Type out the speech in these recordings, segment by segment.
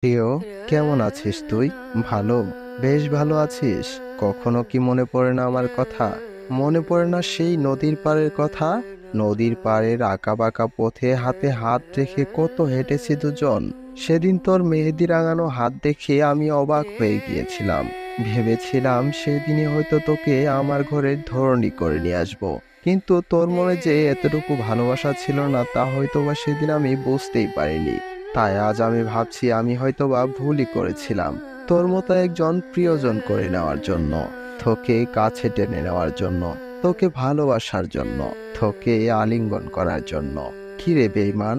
প্রিয়, কেমন আছিস তুই? ভালো? বেশ ভালো আছিস? কখনো কি মনে পড়ে না আমার কথা? মনে পড়ে না সেই নদীর পাড়ের কথা? নদীর পাড়ের আঁকাবাঁকা পথে হাতে হাত রেখে কত হেঁটেছি দুজন। সেদিন তোর মেহেদি রাঙানো হাত দেখে আমি অবাক হয়ে গিয়েছিলাম। ভেবেছিলাম সেদিনই হয়তো তোকে আমার ঘরে ধরনী করে নিয়ে আসবো। কিন্তু তোর মনে যে এতটুকু ভালোবাসা ছিল না তা হয়তোবা সেদিন আমি বুঝতেই পারিনি। তাই আজ আমি ভাবছি আমি হয়তোবা ভুলই করেছিলাম তোর মতো একজন প্রিয়জন করে নেওয়ার জন্য, তোকে কাছে টেনে নেওয়ার জন্য, তোকে ভালোবাসার জন্য, তোকে আলিঙ্গন করার জন্য। কি রে বেঈমান,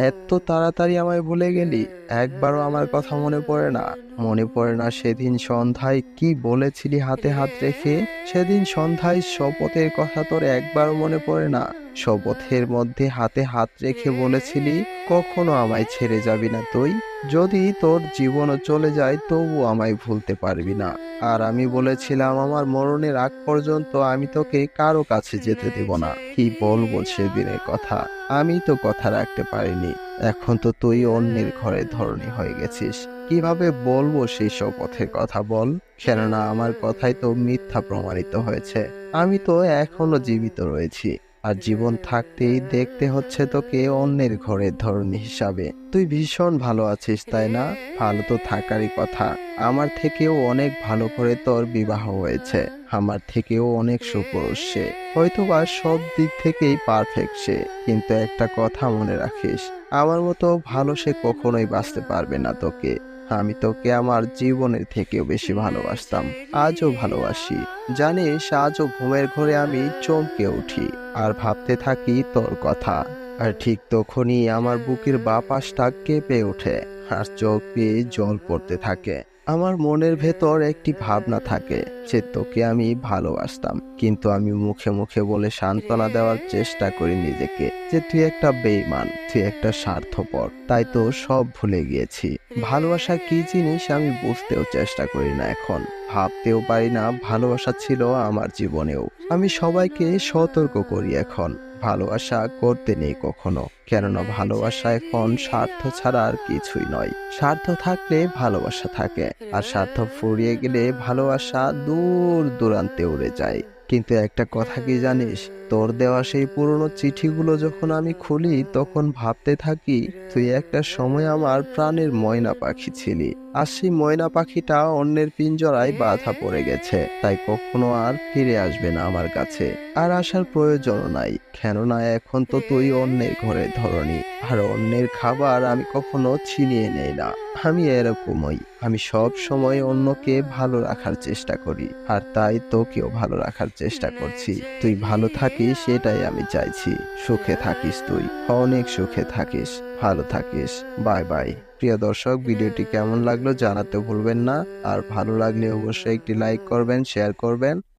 এত তাড়াতাড়ি আমায় ভুলে গেলি? একবারও আমার কথা মনে পড়ে না? মনে পড়ে না সেদিন সন্ধ্যায় কি বলেছিলি হাতে হাত রেখে? সেদিন সন্ধ্যায় শপথের কথা তোর একবারও মনে পড়ে না? শপথের মধ্যে হাতে হাত রেখে বলেছিলি কখনো আমায় ছেড়ে যাবি না তুই। যদি তোর জীবনও চলে যায় তবু আমায় ভুলতে পারবি না। আর আমি বলেছিলাম আমার মরণের আগ পর্যন্ত আমি তোকে কারো কাছে যেতে দেব না। কি বলবো সেদিনের কথা, আমি তো কথা রাখতে পারিনি। এখন তো তুই অন্যের ঘরে ধরনী হয়ে গেছিস। কিভাবে বলবো সেই শপথের কথা বল? কেননা আমার কথাই তো মিথ্যা প্রমাণিত হয়েছে। আমি তো এখনো জীবিত রয়েছি। আর জীবন থাকতেই দেখতে হচ্ছে তোকে অন্যের ঘরের ধরনী হিসাবে। তুই ভীষণ ভালো আছিস তাই না? ভালো তো থাকারই কথা। আমার থেকেও অনেক ভালো করে তোর বিবাহ হয়েছে। আমার থেকেও অনেক সুপুরুষ সে। হয়তোবা সব দিক থেকেই পারফেক্ট সে। কিন্তু একটা কথা মনে রাখিস, আমার মতো ভালো সে কখনোই বাঁচতে পারবে না তোকে। আমি তোকে আমার জীবনের থেকেও বেশি ভালোবাসতাম, আজও ভালোবাসি। জানিস, আজও ঘুমের ঘোরে আমি চমকে উঠি আর ভাবতে থাকি তোর কথা। আর ঠিক তখনই আমার বুকের বাঁ পাশটা কেঁপে ওঠে আর চোখ বেয়ে জল পড়তে থাকে। আমার মনের ভেতর একটি ভাবনা থাকে যে তোকে আমি ভালোবাসতাম, কিন্তু আমি মুখে মুখে বলে সান্ত্বনা দেওয়ার চেষ্টা করি নিজেকে যে তুই একটা বেঈমান, তুই একটা স্বার্থপর। তাই তো সব ভুলে গিয়েছি। ভালোবাসা কি জিনিস আমি বুঝতেও চেষ্টা করি না এখন। ভাবতেও পারি না ভালোবাসা ছিল আমার জীবনেও। আমি সবাইকে সতর্ক করি এখন, ভালোবাসা করতে নেই কখনো। কেননা ভালোবাসা এখন স্বার্থ ছাড়া আর কিছুই নয়। স্বার্থ থাকলে ভালোবাসা থাকে, আর স্বার্থ ফুরিয়ে গেলে ভালোবাসা দূর দূরান্তে উড়ে যায়। কিন্তু একটা কথা কি জানিস, তোর দেওয়া সেই পুরনো চিঠিগুলো যখন আমি খুলি তখন ভাবতে থাকি তুই একটা সময় আমার প্রাণের ময়না পাখি ছিলি। আর সেই ময়না পাখিটা অন্যের পিঞ্জরায় বাঁধা পড়ে গেছে, তাই কখনো আর ফিরে আসবে না আমার কাছে। আর আসার প্রয়োজনও নাই, কেননা এখন তো তুই অন্যের ঘরে ধরনী। আর অন্যের খাবার আমি কখনো ছিনিয়ে নেই না। আমি এরকমই, আমি সব সময় অন্যকে ভালো রাখার চেষ্টা করি, আর তাই তোকেও ভালো রাখার চেষ্টা করছি। তুই ভালো থাকিস সেটাই আমি চাইছি। সুখে থাকিস তুই, অনেক সুখে থাকিস, ভালো থাকিস। Bye bye. প্রিয় দর্শক, ভিডিওটি কেমন লাগলো জানাতে ভুলবেন না। আর ভালো লাগলে অবশ্যই একটি লাইক করবেন, শেয়ার করবেন।